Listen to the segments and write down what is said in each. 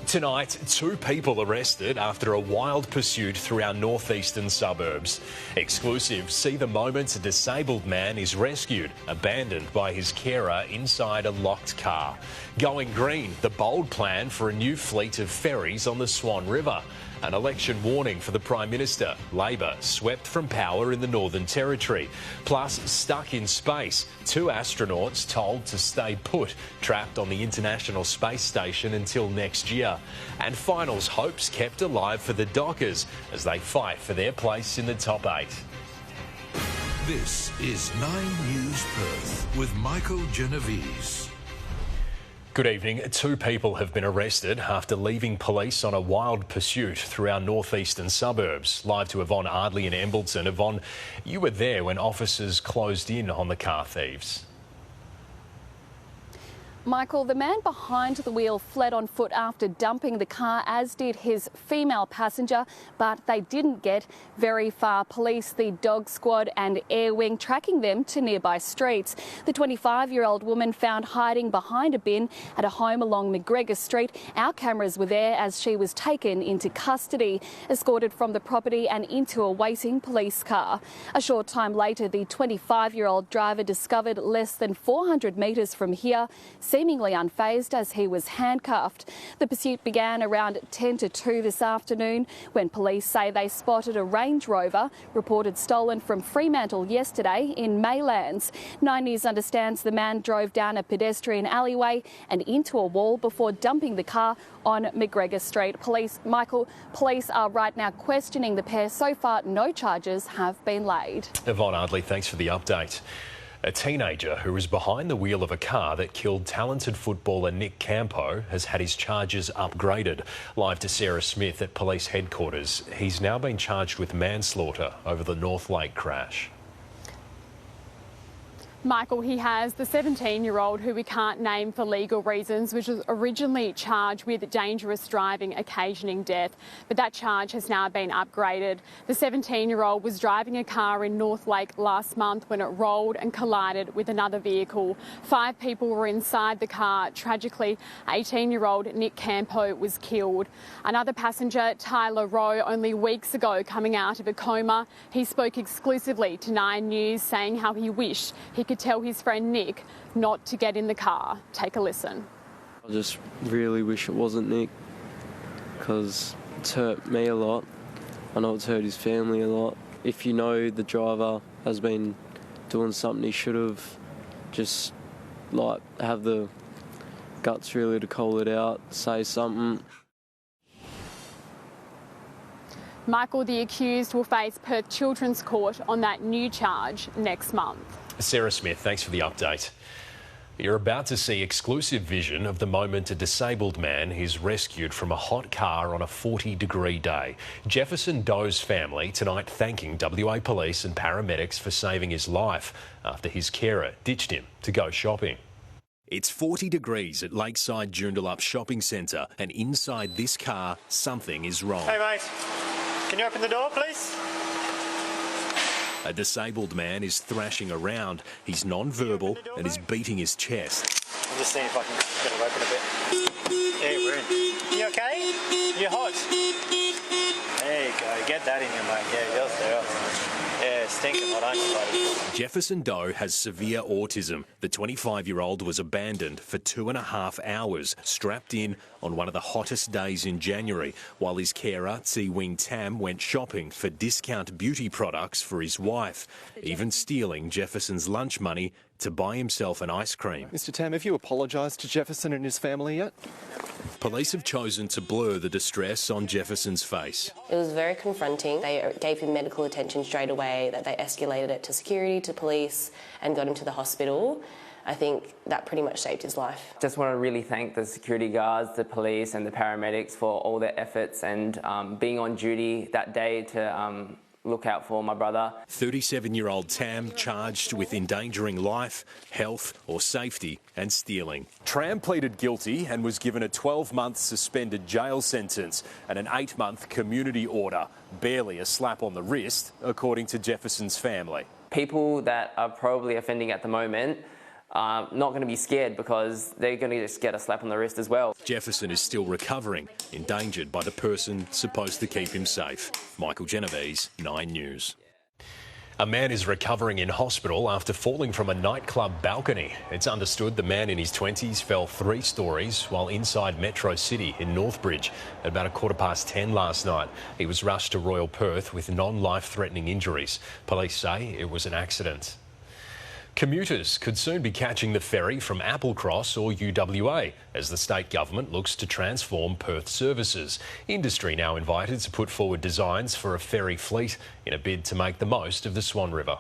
Tonight, 2 people arrested after a wild pursuit through our northeastern suburbs. Exclusive, see the moment a disabled man is rescued, abandoned by his carer inside a locked car. Going green, the bold plan for a new fleet of ferries on the Swan River. An election warning for the Prime Minister. Labor swept from power in the Northern Territory. Plus, stuck in space. 2 astronauts told to stay put, trapped on the International Space Station until next year. And finals hopes kept alive for the Dockers as they fight for their place in the top 8. This is 9 News Perth with Michael Genovese. Good evening. 2 people have been arrested after leaving police on a wild pursuit through our northeastern suburbs. Live to Yvonne Ardley in Embleton. Yvonne, you were there when officers closed in on the car thieves. Michael, the man behind the wheel fled on foot after dumping the car, as did his female passenger, but they didn't get very far. Police, the dog squad and air wing tracking them to nearby streets. The 25-year-old woman found hiding behind a bin at a home along McGregor Street. Our cameras were there as she was taken into custody, escorted from the property and into a waiting police car. A short time later, the 25-year-old driver discovered less than 400 metres from here, seemingly unfazed as he was handcuffed. The pursuit began around 10 to 2 this afternoon when police say they spotted a Range Rover reported stolen from Fremantle yesterday in Maylands. 9 News understands the man drove down a pedestrian alleyway and into a wall before dumping the car on McGregor Street. Police are right now questioning the pair. So far, no charges have been laid. Yvonne Ardley, thanks for the update. A teenager who was behind the wheel of a car that killed talented footballer Nick Campo has had his charges upgraded. Live to Sarah Smith at police headquarters. He's now been charged with manslaughter over the North Lake crash. Michael, he has the 17-year-old who we can't name for legal reasons, which was originally charged with dangerous driving occasioning death, but that charge has now been upgraded. The 17-year-old was driving a car in North Lake last month when it rolled and collided with another vehicle. 5 people were inside the car. Tragically, 18-year-old Nick Campo was killed. Another passenger, Tyler Rowe, only weeks ago coming out of a coma, he spoke exclusively to 9 News, saying how he wished he could tell his friend Nick not to get in the car. Take a listen. I just really wish it wasn't Nick, because it's hurt me a lot. I know it's hurt his family a lot. If you know the driver has been doing something he should have, just have the guts really to call it out, say something. Michael, the accused will face Perth Children's Court on that new charge next month. Sarah Smith, thanks for the update. You're about to see exclusive vision of the moment a disabled man is rescued from a hot car on a 40-degree day. Jefferson Doe's family tonight thanking WA police and paramedics for saving his life after his carer ditched him to go shopping. It's 40 degrees at Lakeside Joondalup Shopping Centre, and inside this car, something is wrong. Hey mate, can you open the door please? A disabled man is thrashing around. He's non-verbal and is beating his chest. I'm just seeing if I can get it open a bit. Yeah, we're in. You okay? You're hot. There you go. Get that in your mate. Yeah, you're there. Yeah, stinking hot, aren't you, buddy? Jefferson Doe has severe autism. The 25-year-old was abandoned for 2.5 hours, strapped in on one of the hottest days in January, while his carer, Wing Tam, went shopping for discount beauty products for his wife, even stealing Jefferson's lunch money to buy himself an ice cream. Mr Tam, have you apologised to Jefferson and his family yet? Police have chosen to blur the distress on Jefferson's face. It was very confronting. They gave him medical attention straight away, that they escalated it to security, to police, and got him to the hospital. I think that pretty much saved his life. Just want to really thank the security guards, the police and the paramedics for all their efforts and being on duty that day to look out for my brother. 37-year-old Tam charged with endangering life, health or safety and stealing. Tram pleaded guilty and was given a 12-month suspended jail sentence and an 8-month community order. Barely a slap on the wrist, according to Jefferson's family. People that are probably offending at the moment not going to be scared because they're going to just get a slap on the wrist as well. Jefferson is still recovering, endangered by the person supposed to keep him safe. Michael Genovese, 9 News. A man is recovering in hospital after falling from a nightclub balcony. It's understood the man in his 20s fell 3 stories while inside Metro City in Northbridge at about 10:15 last night. He was rushed to Royal Perth with non-life-threatening injuries. Police say it was an accident. Commuters could soon be catching the ferry from Applecross or UWA as the state government looks to transform Perth services. Industry now invited to put forward designs for a ferry fleet in a bid to make the most of the Swan River.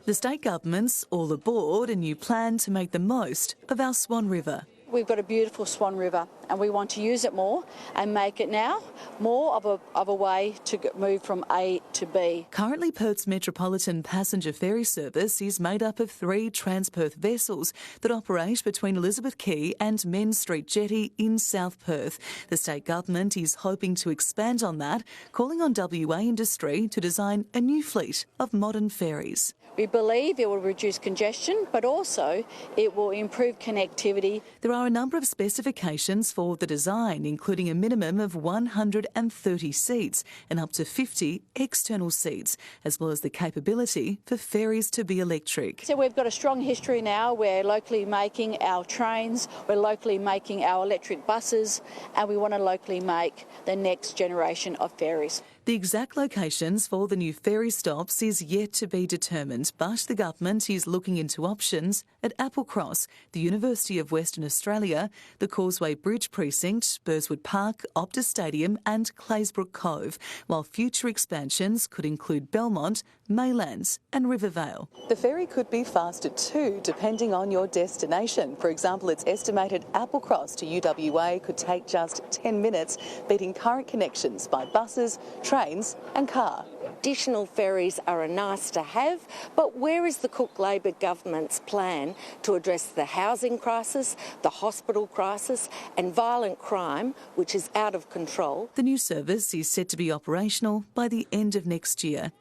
The state government's all aboard a new plan to make the most of our Swan River. We've got a beautiful Swan River and we want to use it more and make it now more of a way to move from A to B. Currently, Perth's metropolitan passenger ferry service is made up of 3 Trans-Perth vessels that operate between Elizabeth Quay and Men's Street Jetty in South Perth. The state government is hoping to expand on that, calling on WA Industry to design a new fleet of modern ferries. We believe it will reduce congestion, but also it will improve connectivity. There are a number of specifications for the design, including a minimum of 130 seats and up to 50 external seats, as well as the capability for ferries to be electric. So we've got a strong history now. We're locally making our trains, we're locally making our electric buses, and we want to locally make the next generation of ferries. The exact locations for the new ferry stops is yet to be determined, but the government is looking into options at Applecross, the University of Western Australia, the Causeway Bridge Precinct, Burswood Park, Optus Stadium and Claysbrook Cove, while future expansions could include Belmont, Maylands and Rivervale. The ferry could be faster too, depending on your destination. For example, it's estimated Applecross to UWA could take just 10 minutes, beating current connections by buses, trains and car. Additional ferries are a nice to have, but where is the Cook Labor government's plan to address the housing crisis, the hospital crisis and violent crime, which is out of control? The new service is set to be operational by the end of next year.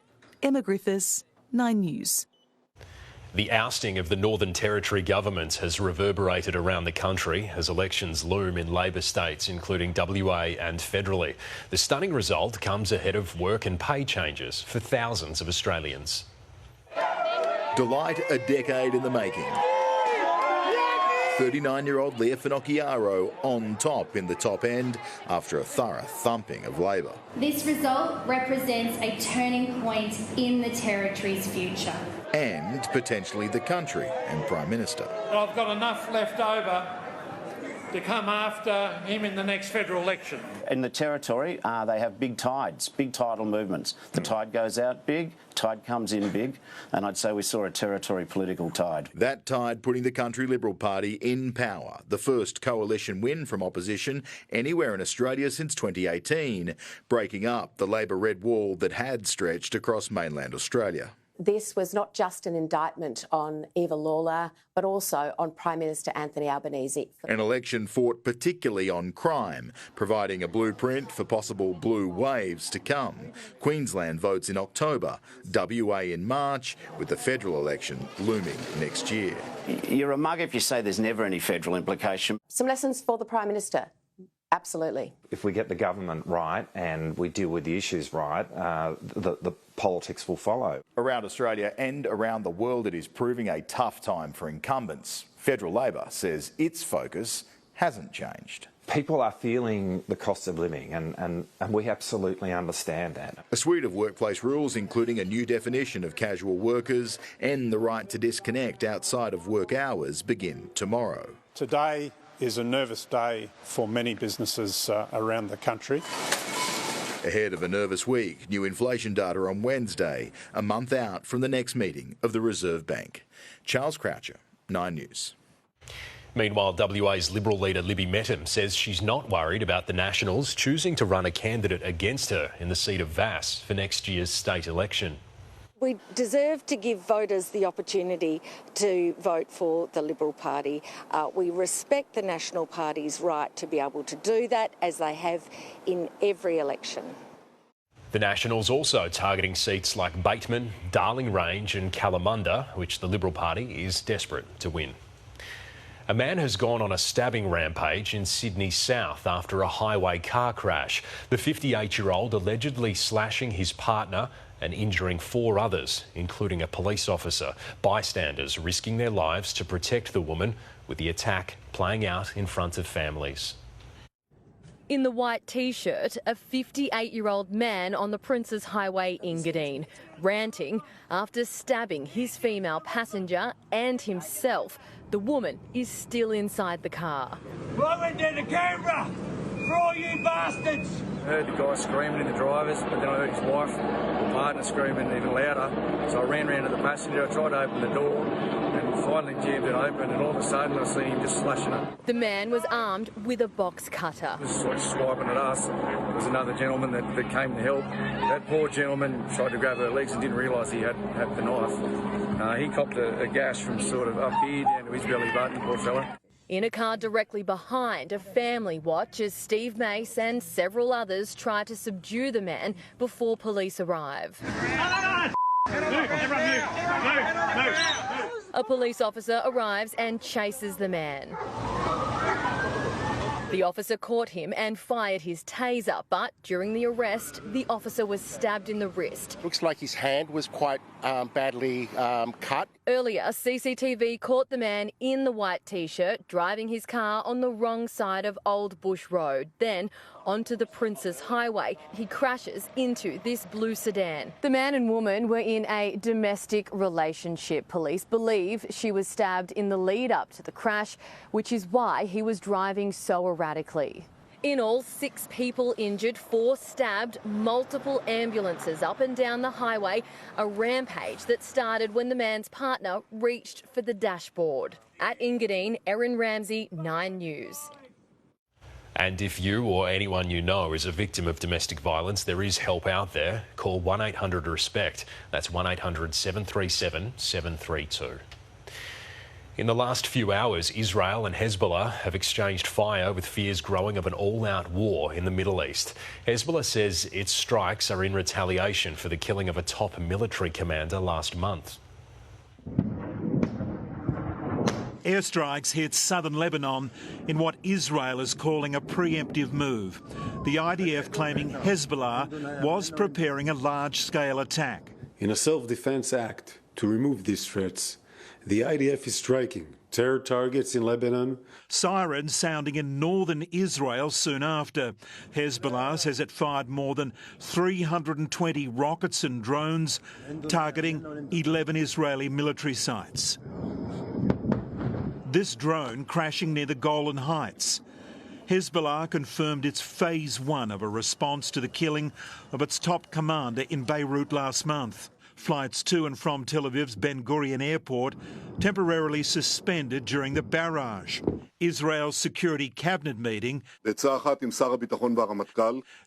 Emma Griffiths, 9 News. The ousting of the Northern Territory government has reverberated around the country as elections loom in Labor states, including WA and federally. The stunning result comes ahead of work and pay changes for thousands of Australians. Delight a decade in the making. 39-year-old Leah Finocchiaro on top in the top end after a thorough thumping of Labor. This result represents a turning point in the Territory's future. And potentially the country and Prime Minister. I've got enough left over to come after him in the next federal election. In the Territory, they have big tides, big tidal movements. The tide goes out big, tide comes in big, and I'd say we saw a Territory political tide. That tide putting the Country Liberal Party in power, the first coalition win from opposition anywhere in Australia since 2018, breaking up the Labor red wall that had stretched across mainland Australia. This was not just an indictment on Eva Lawler, but also on Prime Minister Anthony Albanese. An election fought particularly on crime, providing a blueprint for possible blue waves to come. Queensland votes in October, WA in March, with the federal election looming next year. You're a mug if you say there's never any federal implication. Some lessons for the Prime Minister. Absolutely. If we get the government right and we deal with the issues right, the politics will follow. Around Australia and around the world, it is proving a tough time for incumbents. Federal Labor says its focus hasn't changed. People are feeling the cost of living and we absolutely understand that. A suite of workplace rules, including a new definition of casual workers and the right to disconnect outside of work hours, begin tomorrow. Today is a nervous day for many businesses around the country. Ahead of a nervous week, new inflation data on Wednesday, a month out from the next meeting of the Reserve Bank. Charles Croucher, 9 News. Meanwhile, WA's Liberal leader Libby Mettam says she's not worried about the Nationals choosing to run a candidate against her in the seat of Vass for next year's state election. We deserve to give voters the opportunity to vote for the Liberal Party. We respect the National Party's right to be able to do that, as they have in every election. The Nationals also targeting seats like Bateman, Darling Range and Kalamunda, which the Liberal Party is desperate to win. A man has gone on a stabbing rampage in Sydney South after a highway car crash. The 58-year-old allegedly slashing his partner and injuring 4 others, including a police officer. Bystanders risking their lives to protect the woman, with the attack playing out in front of families. In the white T-shirt, a 58-year-old man on the Princes Highway in Engadine, ranting after stabbing his female passenger and himself. The woman is still inside the car. Blow into the camera for all you bastards! I heard the guy screaming in the drivers, but then I heard his wife or partner screaming even louder. So I ran round to the passenger, I tried to open the door, and finally jammed it open, and all of a sudden I seen him just slashing it. The man was armed with a box cutter. He was like swiping at us. There was another gentleman that came to help. That poor gentleman tried to grab her legs and didn't realise he had the knife. He copped a gash from sort of up here down to his belly button, poor fella. In a car directly behind, a family watch as Steve Mace and several others try to subdue the man before police arrive. A police officer arrives and chases the man. The officer caught him and fired his taser, but during the arrest, the officer was stabbed in the wrist. Looks like his hand was quite badly cut. Earlier, CCTV caught the man in the white T-shirt driving his car on the wrong side of Old Bush Road. Then, onto the Princes Highway, he crashes into this blue sedan. The man and woman were in a domestic relationship. Police believe she was stabbed in the lead up to the crash, which is why he was driving so erratically. In all, 6 people injured, 4 stabbed, multiple ambulances up and down the highway, a rampage that started when the man's partner reached for the dashboard. At Engadine, Erin Ramsey, 9 News. And if you or anyone you know is a victim of domestic violence, there is help out there. Call 1-800-RESPECT. That's 1-800-737-732. In the last few hours, Israel and Hezbollah have exchanged fire with fears growing of an all-out war in the Middle East. Hezbollah says its strikes are in retaliation for the killing of a top military commander last month. Airstrikes hit southern Lebanon in what Israel is calling a preemptive move. The IDF claiming Hezbollah was preparing a large-scale attack. In a self-defense act to remove these threats, the IDF is striking terror targets in Lebanon. Sirens sounding in northern Israel soon after. Hezbollah says it fired more than 320 rockets and drones, targeting 11 Israeli military sites. This drone crashing near the Golan Heights. Hezbollah confirmed its phase 1 of a response to the killing of its top commander in Beirut last month. Flights to and from Tel Aviv's Ben Gurion airport temporarily suspended during the barrage. Israel's security cabinet meeting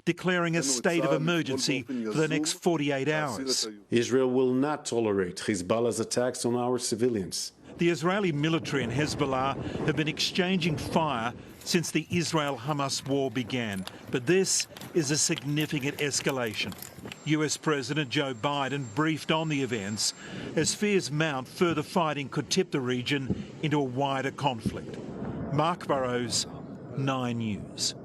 declaring a state of emergency for the next 48 hours. Israel will not tolerate Hezbollah's attacks on our civilians. The Israeli military and Hezbollah have been exchanging fire since the Israel-Hamas war began. But this is a significant escalation. US President Joe Biden briefed on the events as fears mount further fighting could tip the region into a wider conflict. Mark Burrows, 9 News.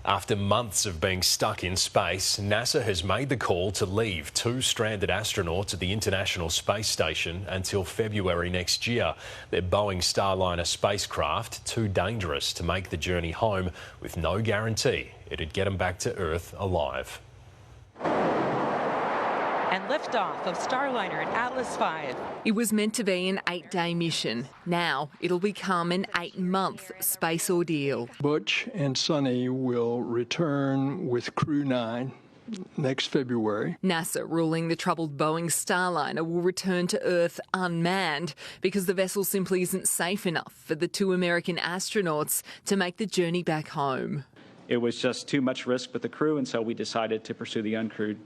After months of being stuck in space, NASA has made the call to leave 2 stranded astronauts at the International Space Station until February next year. Their Boeing Starliner spacecraft, too dangerous to make the journey home, with no guarantee it'd get them back to Earth alive. And liftoff of Starliner and Atlas V. It was meant to be an 8-day mission. Now it'll become an 8-month space ordeal. Butch and Sonny will return with Crew 9 next February. NASA ruling the troubled Boeing Starliner will return to Earth unmanned because the vessel simply isn't safe enough for the 2 American astronauts to make the journey back home. It was just too much risk with the crew, and so we decided to pursue the uncrewed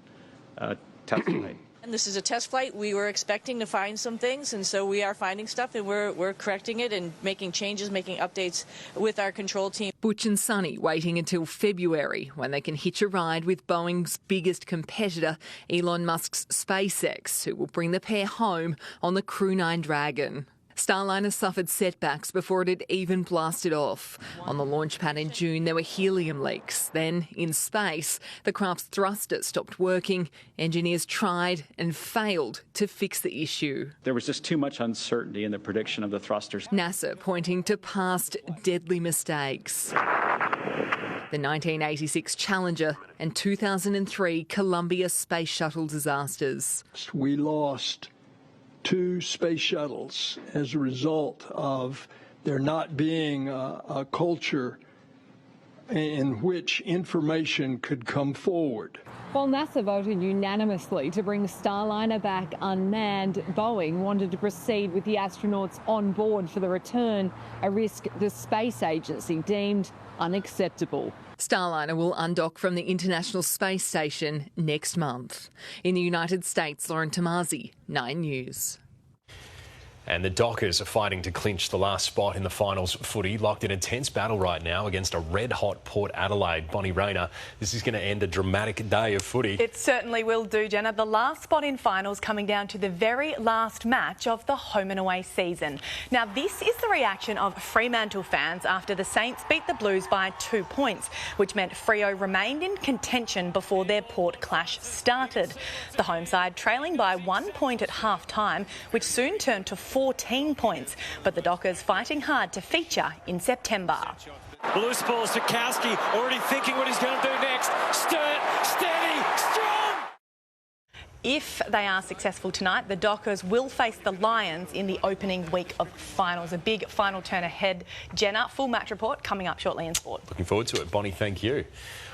test flight. And this is a test flight. We were expecting to find some things, and so we are finding stuff, and we're correcting it and making changes, making updates with our control team. Butch and Sonny waiting until February when they can hitch a ride with Boeing's biggest competitor, Elon Musk's SpaceX, who will bring the pair home on the Crew 9 Dragon. Starliner suffered setbacks before it had even blasted off. On the launch pad in June, there were helium leaks. Then, in space, the craft's thruster stopped working. Engineers tried and failed to fix the issue. There was just too much uncertainty in the prediction of the thrusters. NASA pointing to past deadly mistakes. The 1986 Challenger and 2003 Columbia Space Shuttle disasters. We lost 2 space shuttles as a result of there not being a culture in which information could come forward. While NASA voted unanimously to bring Starliner back unmanned, Boeing wanted to proceed with the astronauts on board for the return, a risk the space agency deemed unacceptable. Starliner will undock from the International Space Station next month. In the United States, Lauren Tomasi, 9 News. And the Dockers are fighting to clinch the last spot in the finals footy, locked in a tense battle right now against a red-hot Port Adelaide. Bonnie Raynor, this is going to end a dramatic day of footy. It certainly will do, Jenna. The last spot in finals coming down to the very last match of the home and away season. Now, this is the reaction of Fremantle fans after the Saints beat the Blues by 2 points, which meant Freo remained in contention before their Port clash started. The home side trailing by 1 point at half-time, which soon turned to 14 points, but the Dockers fighting hard to feature in September. Loose ball, Sikowski already thinking what he's going to do next. Steady, strong! If they are successful tonight, the Dockers will face the Lions in the opening week of finals. A big final turn ahead. Jenna, full match report coming up shortly in sport. Looking forward to it. Bonnie, thank you.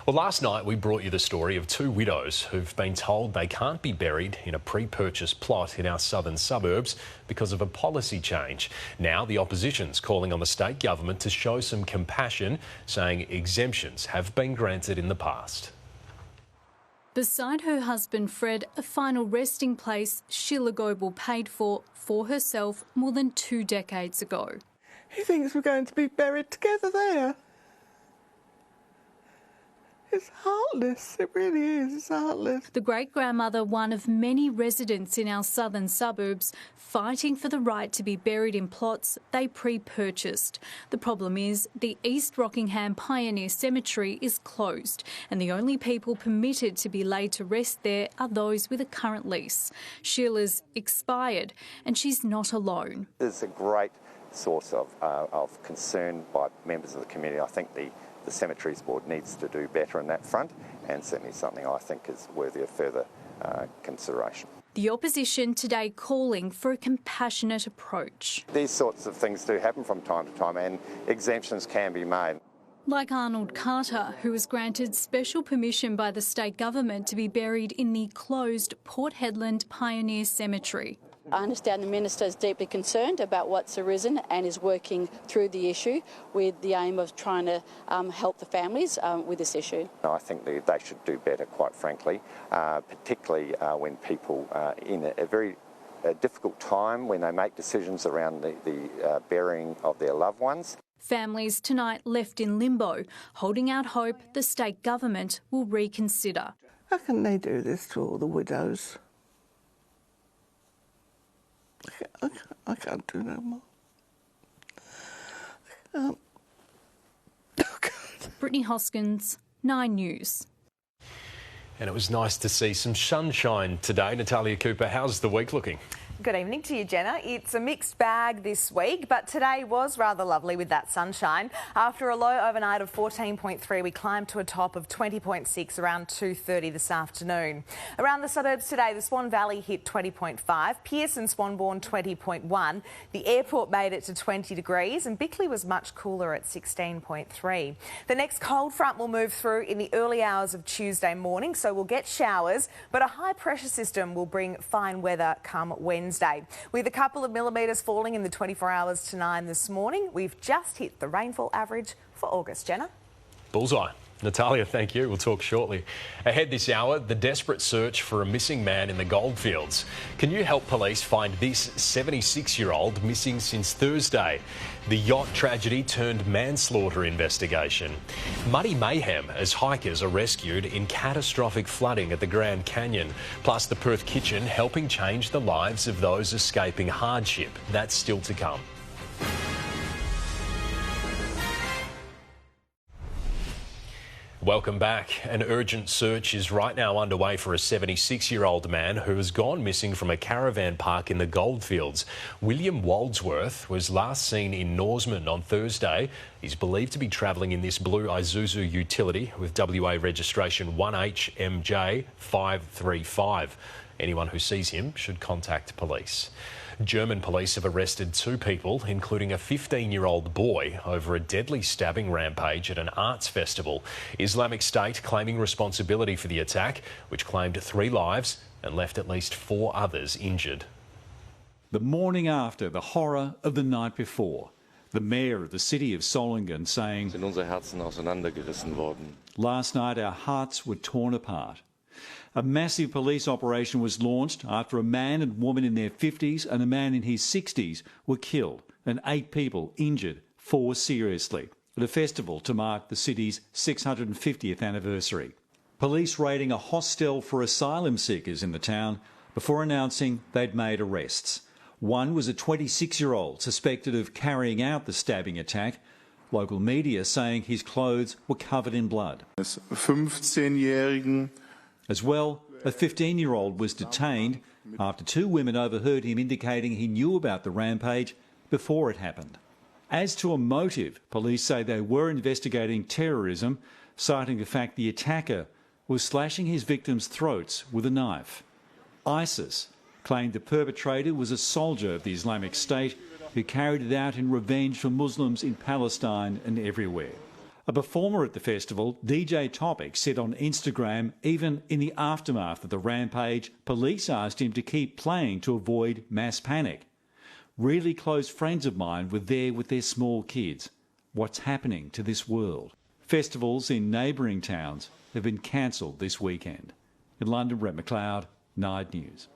Well, last night we brought you the story of 2 widows who've been told they can't be buried in a pre-purchase plot in our southern suburbs because of a policy change. Now the opposition's calling on the state government to show some compassion, saying exemptions have been granted in the past. Beside her husband Fred, a final resting place Sheila Goebel paid for herself more than 2 decades ago. He thinks we're going to be buried together there. It's heartless, it really is, it's heartless. The great-grandmother, one of many residents in our southern suburbs, fighting for the right to be buried in plots they pre-purchased. The problem is the East Rockingham Pioneer Cemetery is closed and the only people permitted to be laid to rest there are those with a current lease. Sheila's expired and she's not alone. There's a great source of concern by members of the community. I think the Cemeteries Board needs to do better on that front, and certainly something I think is worthy of further consideration. The opposition today calling for a compassionate approach. These sorts of things do happen from time to time, and exemptions can be made. Like Arnold Carter, who was granted special permission by the state government to be buried in the closed Port Hedland Pioneer Cemetery. I understand the Minister is deeply concerned about what's arisen and is working through the issue with the aim of trying to help the families with this issue. I think they should do better, quite frankly, particularly when people are in a very difficult time when they make decisions around the burying of their loved ones. Families tonight left in limbo, holding out hope the state government will reconsider. How can they do this to all the widows? I can't do no more. Oh, God. Brittany Hoskins, 9 News. And it was nice to see some sunshine today. Natalia Cooper, how's the week looking? Good evening to you, Jenna. It's a mixed bag this week, but today was rather lovely with that sunshine. After a low overnight of 14.3, we climbed to a top of 20.6 around 2:30 this afternoon. Around the suburbs today, the Swan Valley hit 20.5, Pearce and Swanbourne 20.1, the airport made it to 20 degrees and Bickley was much cooler at 16.3. The next cold front will move through in the early hours of Tuesday morning, so we'll get showers, but a high pressure system will bring fine weather come Wednesday. With a couple of millimetres falling in the 24 hours to 9 this morning, we've just hit the rainfall average for August. Jenna? Bullseye. Natalia, thank you. We'll talk shortly. Ahead this hour, the desperate search for a missing man in the goldfields. Can you help police find this 76-year-old missing since Thursday? The yacht tragedy turned manslaughter investigation. Muddy mayhem as hikers are rescued in catastrophic flooding at the Grand Canyon. Plus the Perth Kitchen helping change the lives of those escaping hardship. That's still to come. Welcome back. An urgent search is right now underway for a 76-year-old man who has gone missing from a caravan park in the Goldfields. William Waldsworth was last seen in Norseman on Thursday. He's believed to be travelling in this blue Isuzu utility with WA registration 1HMJ535. Anyone who sees him should contact police. German police have arrested 2 people, including a 15-year-old boy, over a deadly stabbing rampage at an arts festival. Islamic State claiming responsibility for the attack, which claimed 3 lives and left at least 4 others injured. The morning after the horror of the night before, the mayor of the city of Solingen saying, "Last night our hearts were torn apart." A massive police operation was launched after a man and woman in their 50s and a man in his 60s were killed and 8 people injured, 4 seriously, at a festival to mark the city's 650th anniversary. Police raiding a hostel for asylum seekers in the town before announcing they'd made arrests. One was a 26-year-old suspected of carrying out the stabbing attack. Local media saying his clothes were covered in blood. As well, a 15-year-old was detained after 2 women overheard him indicating he knew about the rampage before it happened. As to a motive, police say they were investigating terrorism, citing the fact the attacker was slashing his victims' throats with a knife. ISIS claimed the perpetrator was a soldier of the Islamic State who carried it out in revenge for Muslims in Palestine and everywhere. A performer at the festival, DJ Topic, said on Instagram, even in the aftermath of the rampage, police asked him to keep playing to avoid mass panic. Really close friends of mine were there with their small kids. What's happening to this world? Festivals in neighbouring towns have been cancelled this weekend. In London, Brett McLeod, 9 News.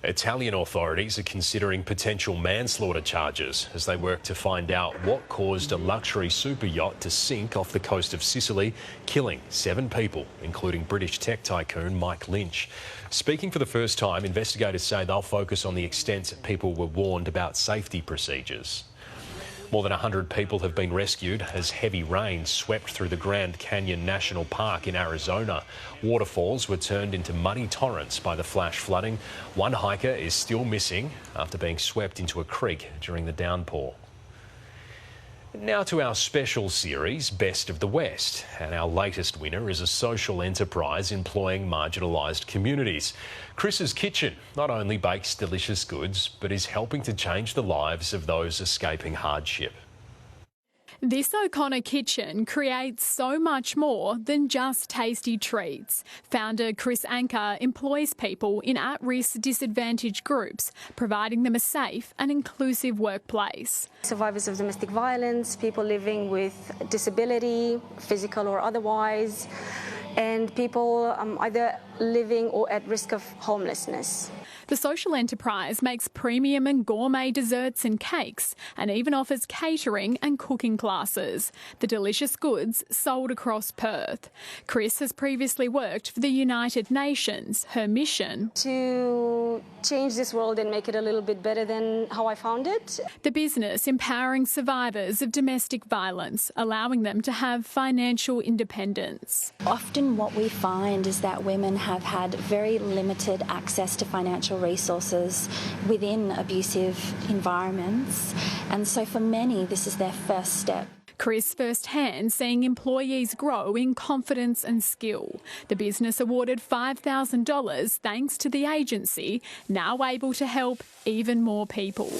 Italian authorities are considering potential manslaughter charges as they work to find out what caused a luxury super yacht to sink off the coast of Sicily, killing 7 people, including British tech tycoon Mike Lynch. Speaking for the first time, investigators say they'll focus on the extent people were warned about safety procedures. More than 100 people have been rescued as heavy rain swept through the Grand Canyon National Park in Arizona. Waterfalls were turned into muddy torrents by the flash flooding. One hiker is still missing after being swept into a creek during the downpour. Now to our special series, Best of the West, and our latest winner is a social enterprise employing marginalised communities. Chris's Kitchen not only bakes delicious goods, but is helping to change the lives of those escaping hardship. This O'Connor kitchen creates so much more than just tasty treats. Founder Chris Anker employs people in at-risk disadvantaged groups, providing them a safe and inclusive workplace. Survivors of domestic violence, people living with disability, physical or otherwise, and people either living or at risk of homelessness. The social enterprise makes premium and gourmet desserts and cakes and even offers catering and cooking classes. The delicious goods sold across Perth. Chris has previously worked for the United Nations. Her mission: to change this world and make it a little bit better than how I found it. The business empowering survivors of domestic violence, allowing them to have financial independence. Often what we find is that women have had very limited access to financial resources within abusive environments, and so for many this is their first step. Chris firsthand seeing employees grow in confidence and skill. The business awarded $5,000 thanks to the agency, now able to help even more people.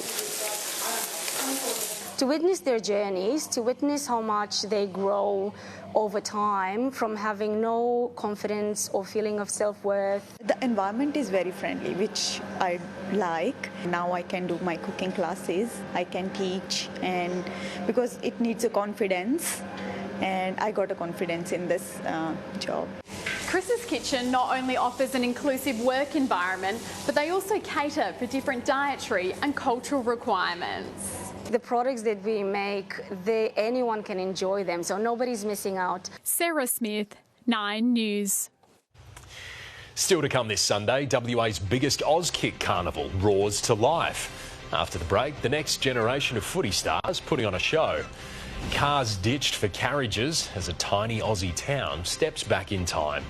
To witness their journeys, to witness how much they grow over time from having no confidence or feeling of self-worth. The environment is very friendly, which I like. Now I can do my cooking classes, I can teach, and because it needs a confidence and I got a confidence in this job. Chris's Kitchen not only offers an inclusive work environment, but they also cater for different dietary and cultural requirements. The products that we make, anyone can enjoy them, so nobody's missing out. Sarah Smith, 9 News. Still to come this Sunday, WA's biggest Auskick carnival roars to life. After the break, the next generation of footy stars putting on a show. Cars ditched for carriages as a tiny Aussie town steps back in time.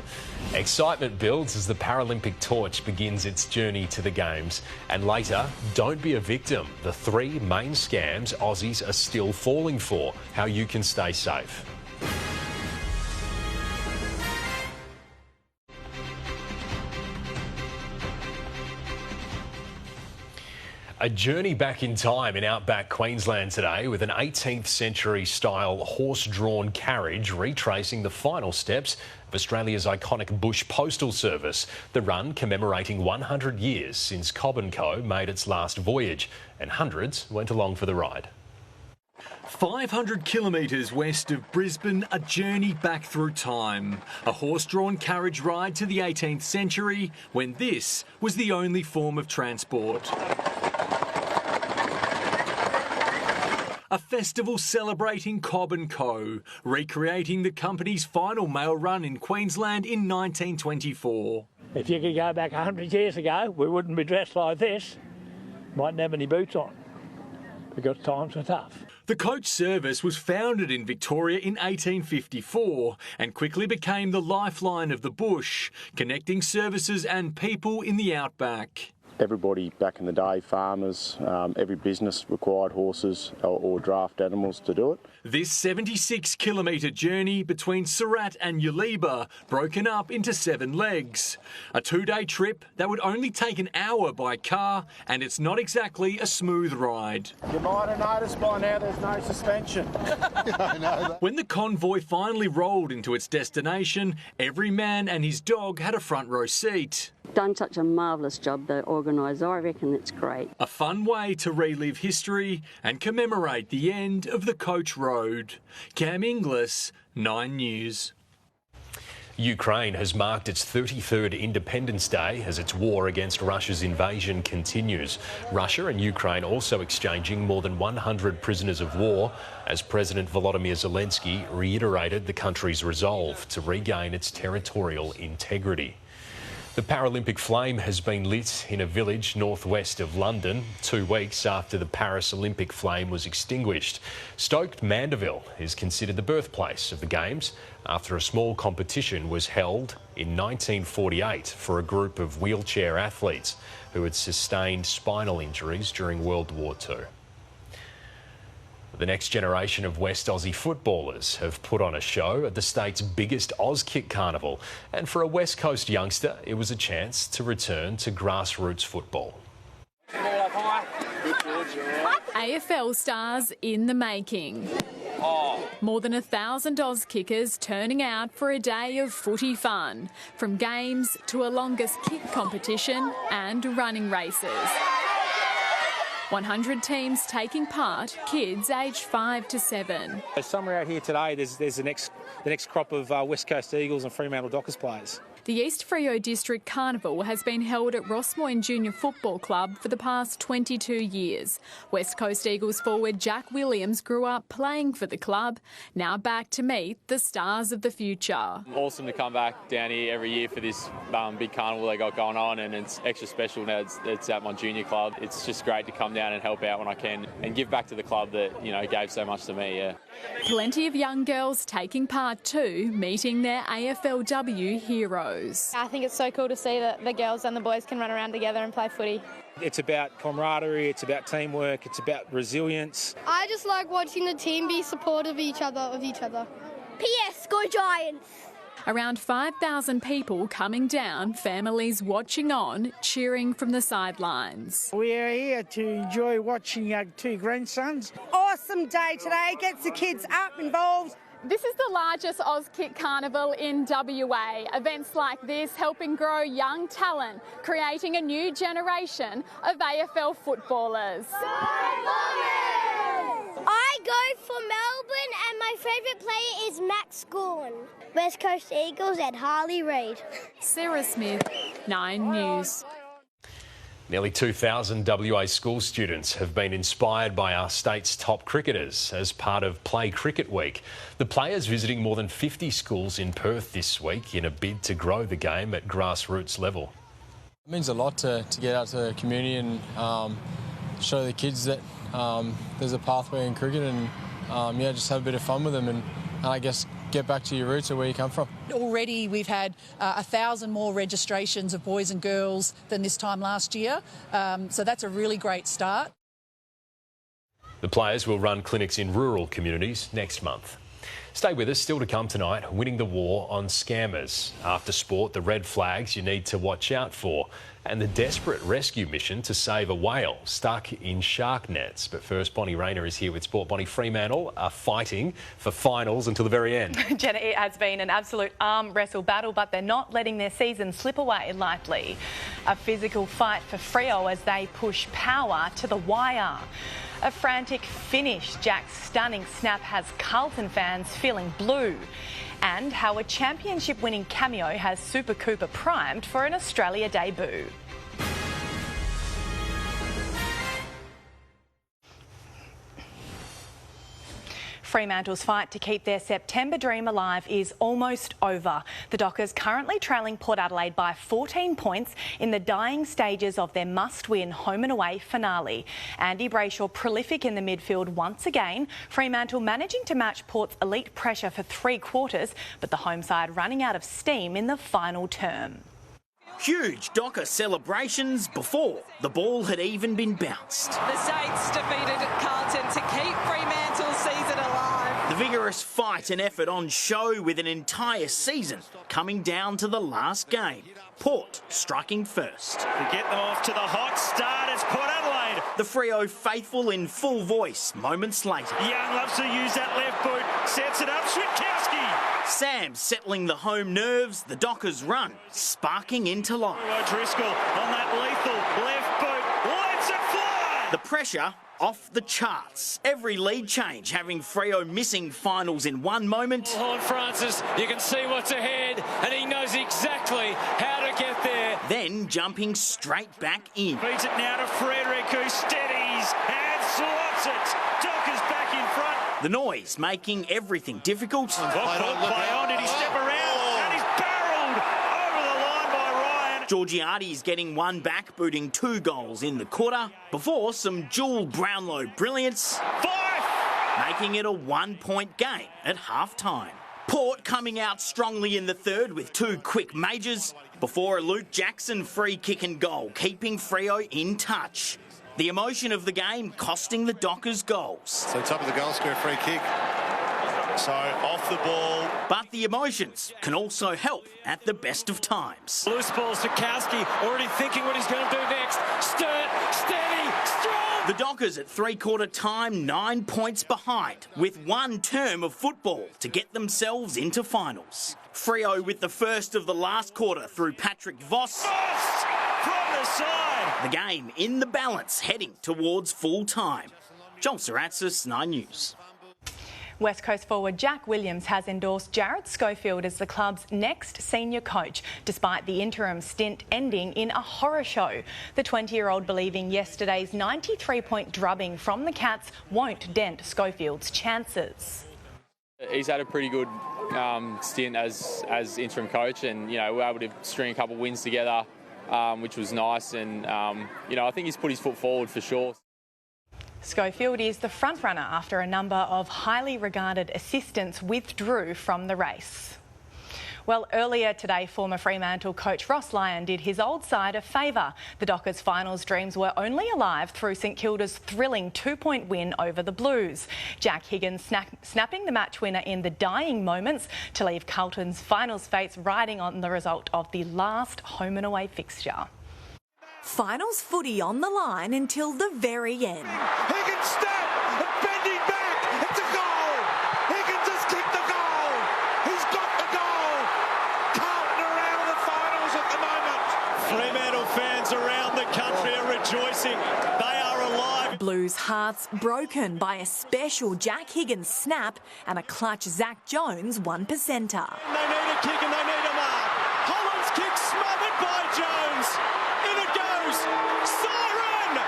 Excitement builds as the Paralympic torch begins its journey to the Games. And later, don't be a victim. The 3 main scams Aussies are still falling for. How you can stay safe. A journey back in time in Outback, Queensland today with an 18th century style horse-drawn carriage retracing the final steps of Australia's iconic bush postal service. The run commemorating 100 years since Cobb & Co made its last voyage, and hundreds went along for the ride. 500 kilometres west of Brisbane, a journey back through time. A horse-drawn carriage ride to the 18th century when this was the only form of transport. A festival celebrating Cobb & Co, recreating the company's final mail run in Queensland in 1924. If you could go back 100 years ago, we wouldn't be dressed like this. Mightn't have any boots on, because times were tough. The coach service was founded in Victoria in 1854 and quickly became the lifeline of the bush, connecting services and people in the outback. Everybody back in the day, farmers, every business required horses or draft animals to do it. This 76-kilometre journey between Surat and Yuliba broken up into 7 legs. A 2-day trip that would only take an hour by car, and it's not exactly a smooth ride. You might have noticed by now there's no suspension. I know that. When the convoy finally rolled into its destination, every man and his dog had a front row seat. Done such a marvellous job, the organiser. I reckon it's great. A fun way to relive history and commemorate the end of the coach road. Cam Inglis, 9 News. Ukraine has marked its 33rd Independence Day as its war against Russia's invasion continues. Russia and Ukraine also exchanging more than 100 prisoners of war as President Volodymyr Zelensky reiterated the country's resolve to regain its territorial integrity. The Paralympic flame has been lit in a village northwest of London 2 weeks after the Paris Olympic flame was extinguished. Stoked Mandeville is considered the birthplace of the Games after a small competition was held in 1948 for a group of wheelchair athletes who had sustained spinal injuries during World War II. The next generation of West Aussie footballers have put on a show at the state's biggest Auskick carnival. And for a West Coast youngster, it was a chance to return to grassroots football. AFL stars in the making. More than 1,000 Auskickers turning out for a day of footy fun, from games to a longest kick competition and running races. 100 teams taking part, kids aged 5 to 7. Somewhere out here today, there's the next crop of West Coast Eagles and Fremantle Dockers players. The East Freo District Carnival has been held at Rossmoyne Junior Football Club for the past 22 years. West Coast Eagles forward Jack Williams grew up playing for the club, now back to meet the stars of the future. Awesome to come back down here every year for this big carnival they got going on, and it's extra special now it's at my junior club. It's just great to come down and help out when I can and give back to the club that, gave so much to me, yeah. Plenty of young girls taking part too, meeting their AFLW heroes. I think it's so cool to see that the girls and the boys can run around together and play footy. It's about camaraderie, it's about teamwork, it's about resilience. I just like watching the team be supportive of each other. PS, go Giants! Around 5,000 people coming down, families watching on, cheering from the sidelines. We are here to enjoy watching our 2 grandsons. Awesome day today, gets the kids up, involved. This is the largest Auskick carnival in WA. Events like this helping grow young talent, creating a new generation of AFL footballers. I go for Melbourne, and my favourite player is Max Gawn. West Coast Eagles and Harley Reid. Sarah Smith, 9 News. Nearly 2,000 WA school students have been inspired by our state's top cricketers as part of Play Cricket Week. The players visiting more than 50 schools in Perth this week in a bid to grow the game at grassroots level. It means a lot to get out to the community and show the kids that there's a pathway in cricket and just have a bit of fun with them and I guess get back to your roots of where you come from. Already we've had 1,000 more registrations of boys and girls than this time last year, so that's a really great start. The players will run clinics in rural communities next month. Stay with us, still to come tonight, winning the war on scammers. After sport, the red flags you need to watch out for and the desperate rescue mission to save a whale stuck in shark nets. But first, Bonnie Raynor is here with Sport. Bonnie, Fremantle are fighting for finals until the very end. Jenna, it has been an absolute arm wrestle battle, but they're not letting their season slip away lightly. A physical fight for Freo as they push power to the wire. A frantic finish, Jack's stunning snap has Carlton fans feeling blue. And how a championship-winning cameo has Super Cooper primed for an Australia debut. Fremantle's fight to keep their September dream alive is almost over. The Dockers currently trailing Port Adelaide by 14 points in the dying stages of their must-win home and away finale. Andy Brayshaw prolific in the midfield once again. Fremantle managing to match Port's elite pressure for 3 quarters, but the home side running out of steam in the final term. Huge Docker celebrations before the ball had even been bounced. The Saints defeated Carlton to keep Fremantle's season alive. The vigorous fight and effort on show with an entire season coming down to the last game. Port striking first. To get them off to the hot start, it's Port Adelaide. The Freo faithful in full voice moments later. Young loves to use that left boot, sets it up, Switkowski. Sam settling the home nerves, the Dockers run, sparking into life. O'Driscoll on that lethal left boot, lets it fly! The pressure off the charts. Every lead change having Freo missing finals in one moment. Horn Francis, you can see what's ahead, and he knows exactly how to get there. Then jumping straight back in. Feeds it now to Frederick, who steadies and slots it. Dockers back in front. The noise making everything difficult. Play on, did he step around? And he's barreled over the line by Ryan. Georgiades getting one back, booting 2 goals in the quarter, before some dual Brownlow brilliance. 5! Making it a 1-point game at half-time. Port coming out strongly in the third with 2 quick majors, before a Luke Jackson free kick and goal, keeping Freo in touch. The emotion of the game costing the Dockers goals. So top of the goal square, free kick. So off the ball. But the emotions can also help at the best of times. Loose ball, Switkowski already thinking what he's going to do next. Sturt, steady, strong. The Dockers at 3/4 time, 9 points behind, with 1 term of football to get themselves into finals. Freo with the first of the last quarter through Patrick Voss. From the side. The game in the balance, heading towards full time. Joel Saratzis, 9 News. West Coast forward Jack Williams has endorsed Jared Schofield as the club's next senior coach, despite the interim stint ending in a horror show. The 20-year-old believing yesterday's 93-point drubbing from the Cats won't dent Schofield's chances. He's had a pretty good stint as interim coach, and we were able to string a couple of wins together, which was nice, and I think he's put his foot forward for sure. Schofield is the front-runner after a number of highly regarded assistants withdrew from the race. Well, earlier today, former Fremantle coach Ross Lyon did his old side a favour. The Dockers' finals dreams were only alive through St Kilda's thrilling 2-point win over the Blues. Jack Higgins snapping the match winner in the dying moments to leave Carlton's finals fates riding on the result of the last home and away fixture. Finals footy on the line until the very end. Higgins step, bending back, it's a goal. Higgins has kicked the goal. He's got the goal. Carlton around the finals at the moment. Fremantle fans around the country are rejoicing. They are alive. Blues Blues' hearts broken by a special Jack Higgins snap and a clutch Zach Jones 1%er. They need a kick and they need a mark. Holland's kick smothered by Jones. In it goes. Siren!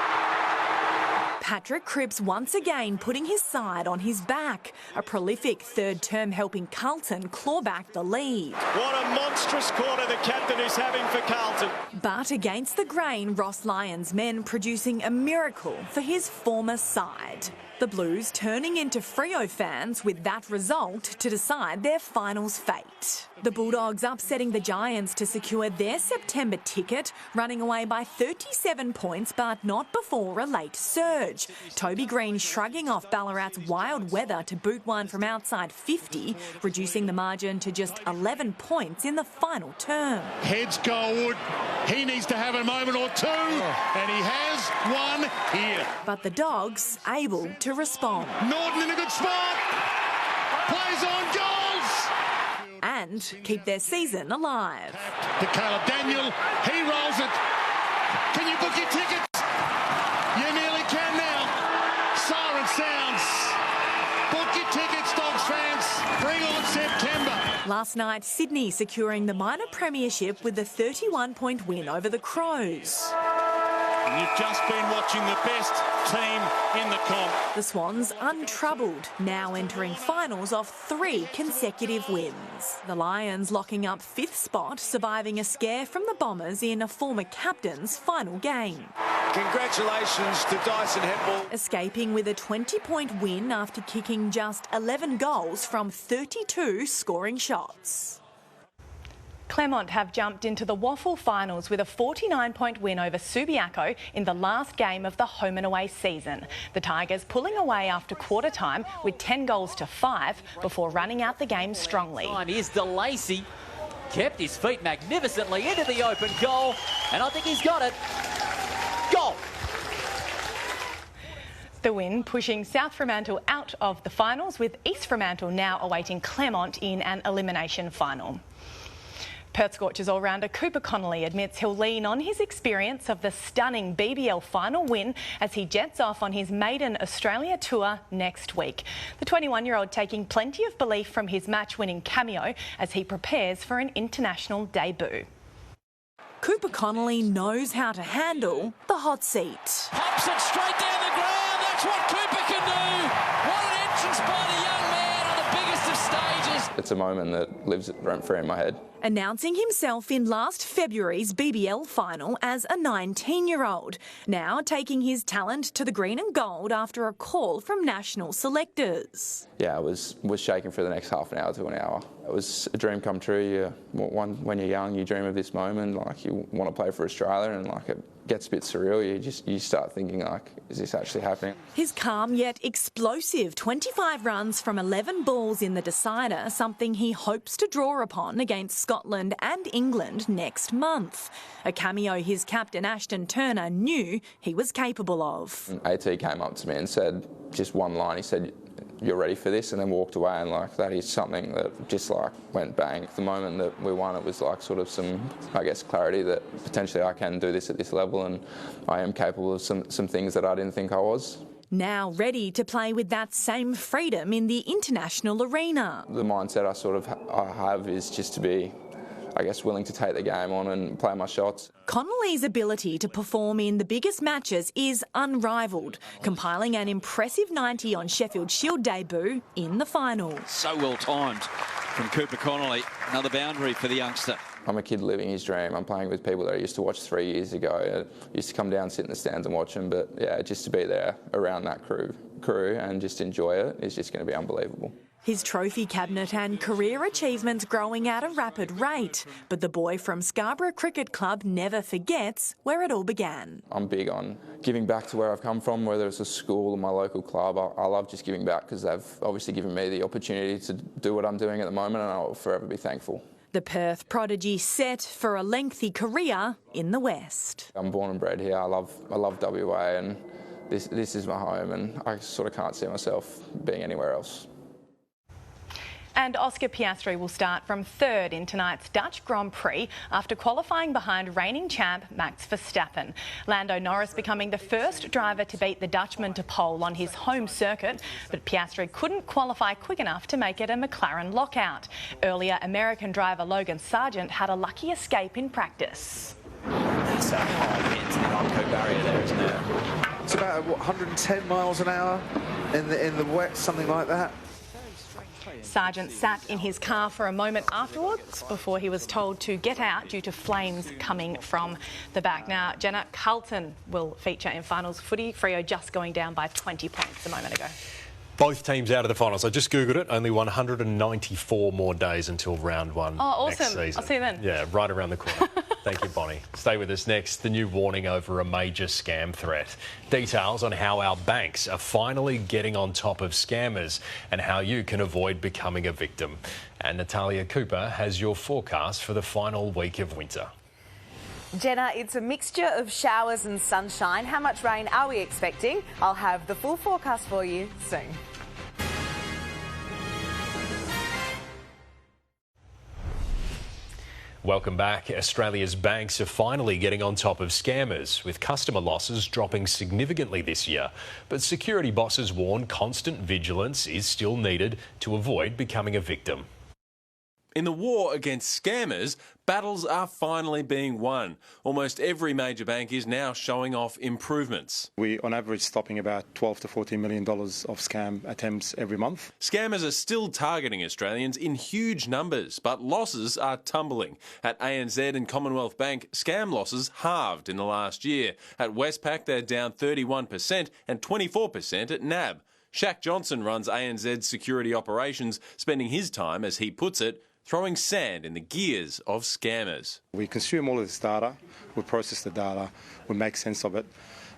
Patrick Cripps once again putting his side on his back. A prolific third term helping Carlton claw back the lead. What a monstrous quarter the captain is having for Carlton. But against the grain, Ross Lyon's men producing a miracle for his former side. The Blues turning into Freo fans with that result to decide their finals fate. The Bulldogs upsetting the Giants to secure their September ticket, running away by 37 points but not before a late surge. Toby Green shrugging off Ballarat's wild weather to boot one from outside 50, reducing the margin to just 11 points in the final term. Heads Goldwood. He needs to have a moment or two, and he has one here. But the Dogs able to respond. Norton in a good spot. Plays on goals. And keep their season alive. To Caleb Daniel. He rolls it. Can you book your tickets? You nearly can now. Siren sounds. Book your tickets, Dogs fans. Bring on September. Last night, Sydney securing the minor premiership with a 31-point win over the Crows. You've just been watching the best team in the comp. The Swans untroubled, now entering finals of 3 consecutive wins. The Lions locking up 5th spot, surviving a scare from the Bombers in a former captain's final game. Congratulations to Dyson Hempel. Escaping with a 20-point win after kicking just 11 goals from 32 scoring shots. Claremont have jumped into the Waffle finals with a 49-point win over Subiaco in the last game of the home and away season. The Tigers pulling away after quarter time with 10 goals to 5 before running out the game strongly. Here's DeLacy, kept his feet magnificently into the open goal, and I think he's got it. Goal! The win pushing South Fremantle out of the finals, with East Fremantle now awaiting Claremont in an elimination final. Perth Scorchers all-rounder Cooper Connelly admits he'll lean on his experience of the stunning BBL final win as he jets off on his maiden Australia tour next week. The 21-year-old taking plenty of belief from his match-winning cameo as he prepares for an international debut. Cooper Connelly knows how to handle the hot seat. Pops it straight down the ground. That's what Cooper can do. What an entrance by the young man on the biggest of stages. It's a moment that lives rent-free in my head. Announcing himself in last February's BBL final as a 19-year-old, now taking his talent to the green and gold after a call from national selectors. Yeah, I was shaking for the next half an hour to an hour. It was a dream come true. When you're young, you dream of this moment, like you want to play for Australia, and like it gets a bit surreal. You start thinking like, is this actually happening? His calm yet explosive 25 runs from 11 balls in the decider, something he hopes to draw upon against Scotland and England next month. A cameo his captain Ashton Turner knew he was capable of. AT came up to me and said just one line. He said, "You're ready for this," and then walked away, and like that is something that just like went bang. The moment that we won, it was like sort of some, I guess, clarity that potentially I can do this at this level, and I am capable of some things that I didn't think I was. Now ready to play with that same freedom in the international arena. The mindset I have is just to be, I guess, willing to take the game on and play my shots. Connelly's ability to perform in the biggest matches is unrivalled, compiling an impressive 90 on Sheffield Shield debut in the final. So well timed from Cooper Connelly. Another boundary for the youngster. I'm a kid living his dream. I'm playing with people that I used to watch 3 years ago. I used to come down, sit in the stands and watch them, but yeah, just to be there around that crew and just enjoy it is just going to be unbelievable. His trophy cabinet and career achievements growing at a rapid rate. But the boy from Scarborough Cricket Club never forgets where it all began. I'm big on giving back to where I've come from, whether it's a school or my local club. I love just giving back because they've obviously given me the opportunity to do what I'm doing at the moment, and I'll forever be thankful. The Perth prodigy set for a lengthy career in the West. I'm born and bred here. I love WA, and this is my home, and I sort of can't see myself being anywhere else. And Oscar Piastri will start from third in tonight's Dutch Grand Prix after qualifying behind reigning champ Max Verstappen. Lando Norris becoming the first driver to beat the Dutchman to pole on his home circuit, but Piastri couldn't qualify quick enough to make it a McLaren lockout. Earlier, American driver Logan Sargent had a lucky escape in practice. That's a hard hit to the Arco barrier there, isn't it? It's about 110 miles an hour in the wet, something like that. Sargent sat in his car for a moment afterwards before he was told to get out due to flames coming from the back. Now, Jenna, Carlton will feature in finals footy. Freo just going down by 20 points a moment ago. Both teams out of the finals. I just Googled it. Only 194 more days until round one. Oh, awesome. Next season. I'll see you then. Yeah, right around the corner. Thank you, Bonnie. Stay with us next. The new warning over a major scam threat. Details on how our banks are finally getting on top of scammers and how you can avoid becoming a victim. And Natalia Cooper has your forecast for the final week of winter. Jenna, it's a mixture of showers and sunshine. How much rain are we expecting? I'll have the full forecast for you soon. Welcome back. Australia's banks are finally getting on top of scammers, with customer losses dropping significantly this year. But security bosses warn constant vigilance is still needed to avoid becoming a victim. In the war against scammers, battles are finally being won. Almost every major bank is now showing off improvements. We, on average, stopping about $12 to $14 million of scam attempts every month. Scammers are still targeting Australians in huge numbers, but losses are tumbling. At ANZ and Commonwealth Bank, scam losses halved in the last year. At Westpac, they're down 31% and 24% at NAB. Shaq Johnson runs ANZ's security operations, spending his time, as he puts it, throwing sand in the gears of scammers. We consume all of this data, we process the data, we make sense of it.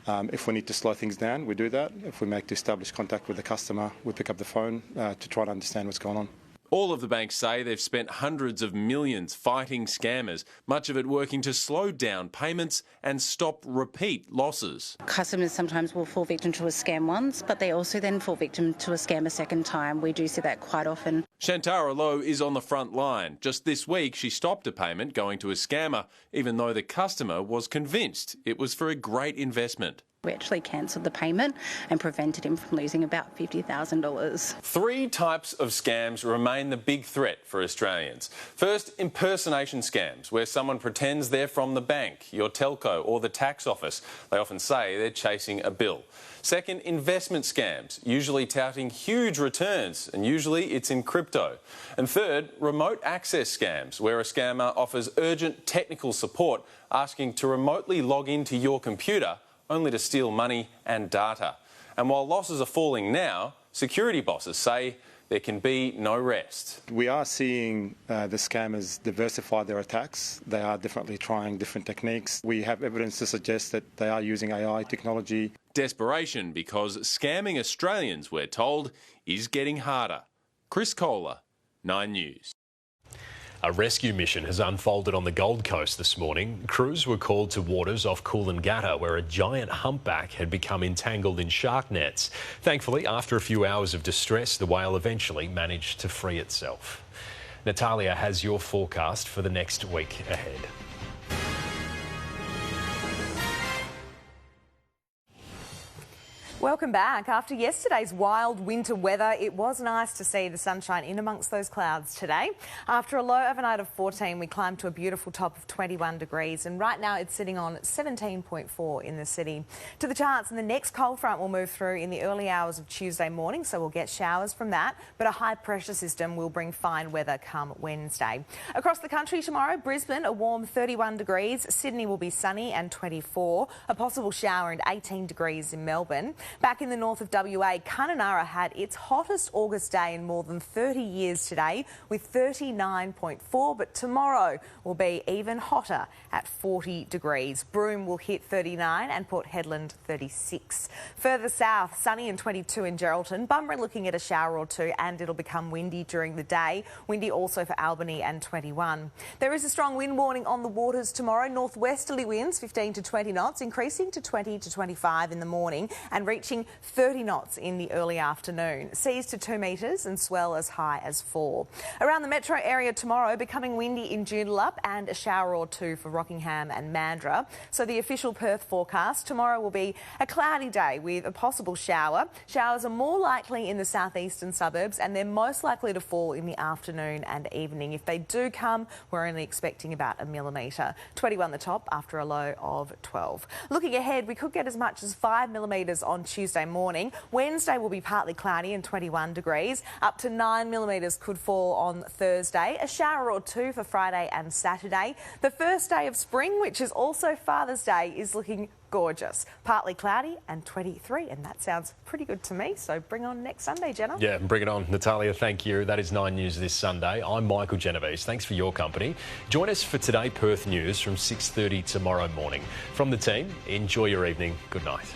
If we need to slow things down, we do that. If we make to establish contact with the customer, we pick up the phone to try to understand what's going on. All of the banks say they've spent hundreds of millions fighting scammers, much of it working to slow down payments and stop repeat losses. Customers sometimes will fall victim to a scam once, but they also then fall victim to a scam a second time. We do see that quite often. Shantara Lowe is on the front line. Just this week, she stopped a payment going to a scammer, even though the customer was convinced it was for a great investment. We actually cancelled the payment and prevented him from losing about $50,000. 3 types of scams remain the big threat for Australians. First, impersonation scams, where someone pretends they're from the bank, your telco or the tax office. They often say they're chasing a bill. Second, investment scams, usually touting huge returns, and usually it's in crypto. And third, remote access scams, where a scammer offers urgent technical support, asking to remotely log into your computer only to steal money and data. And while losses are falling now, security bosses say there can be no rest. We are seeing the scammers diversify their attacks. They are definitely trying different techniques. We have evidence to suggest that they are using AI technology. Desperation because scamming Australians, we're told, is getting harder. Chris Kohler, 9 News. A rescue mission has unfolded on the Gold Coast this morning. Crews were called to waters off Coolangatta, where a giant humpback had become entangled in shark nets. Thankfully, after a few hours of distress, the whale eventually managed to free itself. Natalia has your forecast for the next week ahead. Welcome back. After yesterday's wild winter weather, it was nice to see the sunshine in amongst those clouds today. After a low overnight of 14, we climbed to a beautiful top of 21 degrees, and right now it's sitting on 17.4 in the city. To the charts, and the next cold front will move through in the early hours of Tuesday morning, so we'll get showers from that, but a high pressure system will bring fine weather come Wednesday. Across the country tomorrow, Brisbane, a warm 31 degrees, Sydney will be sunny and 24, a possible shower and 18 degrees in Melbourne. Back in the north of WA, Kununurra had its hottest August day in more than 30 years today with 39.4, but tomorrow will be even hotter at 40 degrees. Broome will hit 39 and Port Hedland 36. Further south, sunny and 22 in Geraldton. Bunbury looking at a shower or two, and it'll become windy during the day. Windy also for Albany and 21. There is a strong wind warning on the waters tomorrow. Northwesterly winds 15 to 20 knots, increasing to 20 to 25 in the morning, and reaching 30 knots in the early afternoon. Seas to 2 metres and swell as high as 4. Around the metro area tomorrow, becoming windy in Joondalup and a shower or two for Rockingham and Mandurah. So the official Perth forecast tomorrow will be a cloudy day with a possible shower. Showers are more likely in the southeastern suburbs and they're most likely to fall in the afternoon and evening. If they do come, we're only expecting about 1 millimetre. 21 the top after a low of 12. Looking ahead, we could get as much as 5 millimetres on Tuesday morning. Wednesday will be partly cloudy and 21 degrees. Up to 9 millimetres could fall on Thursday. A shower or two for Friday and Saturday. The first day of spring, which is also Father's Day, is looking gorgeous. Partly cloudy and 23, and that sounds pretty good to me. So bring on next Sunday, Jenna. Yeah, bring it on. Natalia, thank you. That is 9 News this Sunday. I'm Michael Genovese. Thanks for your company. Join us for Today Perth News from 6:30 tomorrow morning. From the team, enjoy your evening. Good night.